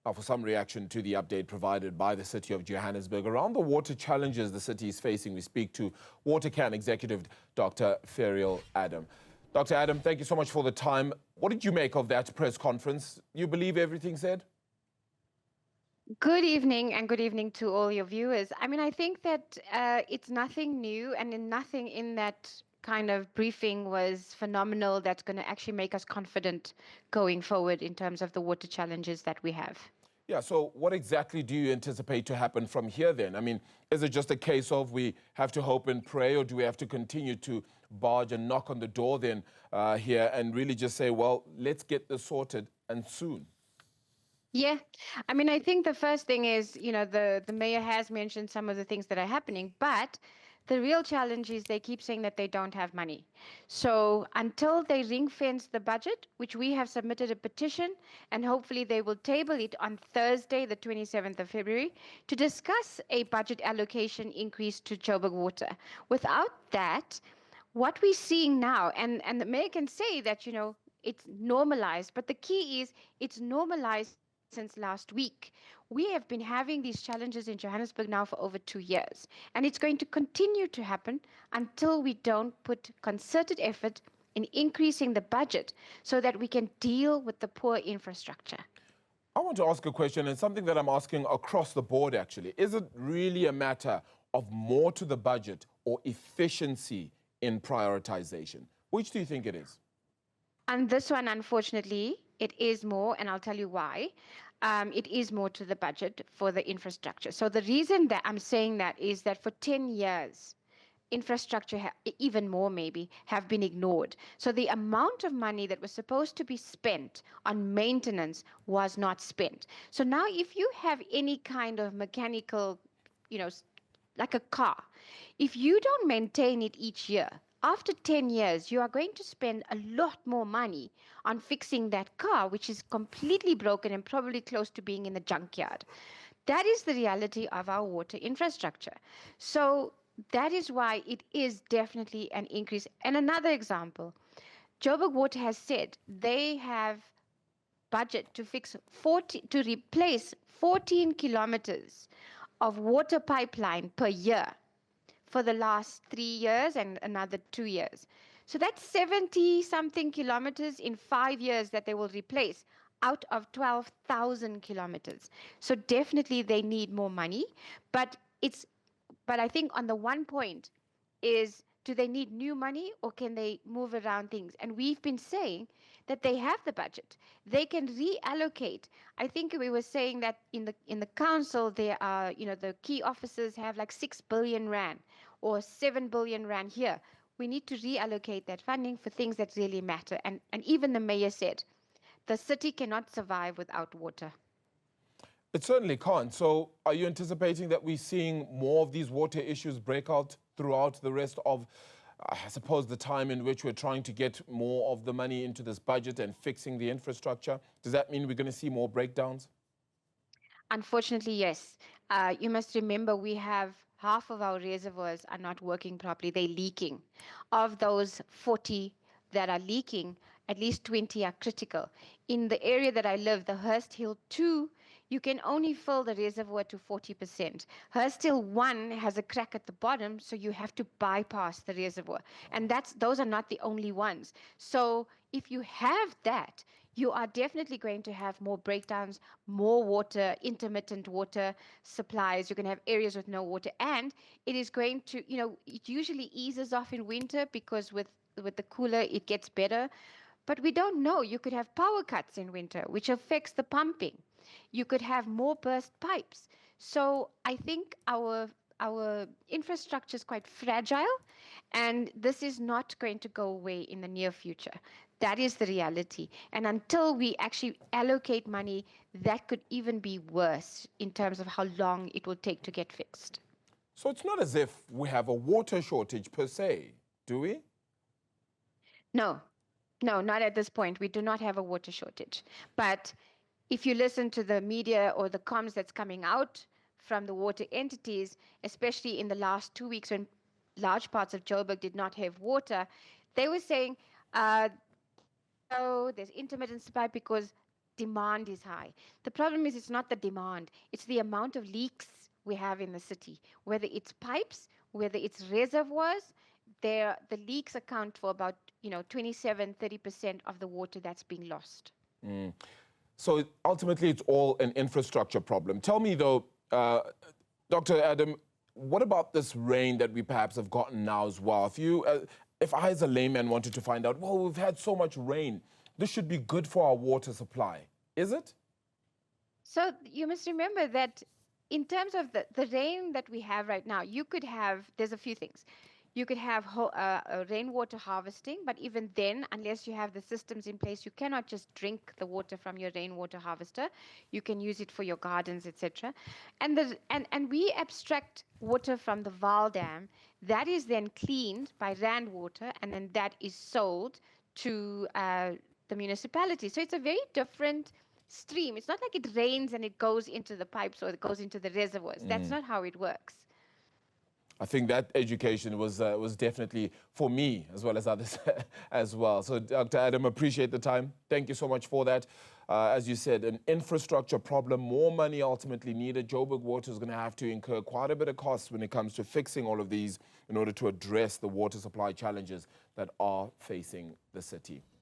Now, for some reaction to the update provided by the city of Johannesburg around the water challenges the city is facing, we speak to WaterCAN executive Dr. Ferrial Adam. Dr. Adam, thank you so much for the time. What did you make of that press conference? You believe everything said? Good evening, and good evening to all your viewers. I mean, I think that it's nothing new, and nothing in that kind of briefing was phenomenal that's going to actually make us confident going forward in terms of the water challenges that we have. Yeah, so what exactly do you anticipate to happen from here then? I mean, is it just a case of we have to hope and pray, or do we have to continue to barge and knock on the door then here and really just say, well, let's get this sorted and soon? Yeah, I mean, I think the first thing is, the mayor has mentioned some of the things that are happening, but the real challenge is they keep saying that they don't have money. So until they ring fence the budget, which we have submitted a petition, and hopefully they will table it on Thursday, the 27th of February, to discuss a budget allocation increase to Joburg Water. Without that, what we're seeing now, and the mayor can say that, it's normalized, but the key is it's normalized since last week. We have been having these challenges in Johannesburg now for over 2 years, and it's going to continue to happen until we don't put concerted effort in increasing the budget so that we can deal with the poor infrastructure. I want to ask a question, and something that I'm asking across the board actually. Is it really a matter of more to the budget or efficiency in prioritization? Which do you think it is? And this one, unfortunately, it is more, and I'll tell you why. It is more to the budget for the infrastructure. So the reason that I'm saying that is that for 10 years, infrastructure, even more maybe, have been ignored. So the amount of money that was supposed to be spent on maintenance was not spent. So now if you have any kind of mechanical, like a car, if you don't maintain it each year, after 10 years, you are going to spend a lot more money on fixing that car, which is completely broken and probably close to being in the junkyard. That is the reality of our water infrastructure. So that is why it is definitely an increase. And another example, Joburg Water has said they have budget to to replace 14 kilometers of water pipeline per year for the last 3 years and another 2 years. So that's 70 something kilometers in 5 years that they will replace out of 12,000 kilometers. So definitely they need more money, but I think on the one point is, do they need new money or can they move around things? And we've been saying that they have the budget. They can reallocate. I think we were saying that in the council there are, the key officers have like 6 billion rand or 7 billion rand here. We need to reallocate that funding for things that really matter. And even the mayor said, the city cannot survive without water. It certainly can't. So are you anticipating that we're seeing more of these water issues break out throughout the rest of, I suppose, the time in which we're trying to get more of the money into this budget and fixing the infrastructure? Does that mean we're going to see more breakdowns? Unfortunately, yes. You must remember we have half of our reservoirs are not working properly. They're leaking. Of those 40 that are leaking, at least 20 are critical. In the area that I live, the Hurst Hill 2, you can only fill the reservoir to 40%. Hurst Hill 1 has a crack at the bottom, so you have to bypass the reservoir. And those are not the only ones. So if you have that, you are definitely going to have more breakdowns, more water, intermittent water supplies. You're going to have areas with no water. And it is going to, it usually eases off in winter because with the cooler, it gets better. But we don't know. You could have power cuts in winter, which affects the pumping. You could have more burst pipes. So I think our infrastructure is quite fragile, and this is not going to go away in the near future. That is the reality. And until we actually allocate money, that could even be worse in terms of how long it will take to get fixed. So it's not as if we have a water shortage per se, do we? No, not at this point. We do not have a water shortage. But if you listen to the media or the comms that's coming out from the water entities, especially in the last 2 weeks when large parts of Joburg did not have water, they were saying, there's intermittent supply because demand is high. The problem is it's not the demand, it's the amount of leaks we have in the city, whether it's pipes, whether it's reservoirs. The leaks account for about 27-30% of the water that's being lost. So ultimately, it's all an infrastructure problem. Tell me, though, Dr. Adam, what about this rain that we perhaps have gotten now as well? If I, as a layman, wanted to find out, well, we've had so much rain, this should be good for our water supply. Is it? So you must remember that in terms of the rain that we have right now, there's a few things. You could have rainwater harvesting, but even then, unless you have the systems in place, you cannot just drink the water from your rainwater harvester. You can use it for your gardens, etc. And we abstract water from the Vaal Dam. That is then cleaned by Rand Water, and then that is sold to the municipality. So it's a very different stream. It's not like it rains and it goes into the pipes or it goes into the reservoirs. That's not how it works. I think that education was definitely for me as well as others as well. So, Dr. Adam, appreciate the time. Thank you so much for that. As you said, an infrastructure problem, more money ultimately needed. Joburg Water is going to have to incur quite a bit of costs when it comes to fixing all of these in order to address the water supply challenges that are facing the city.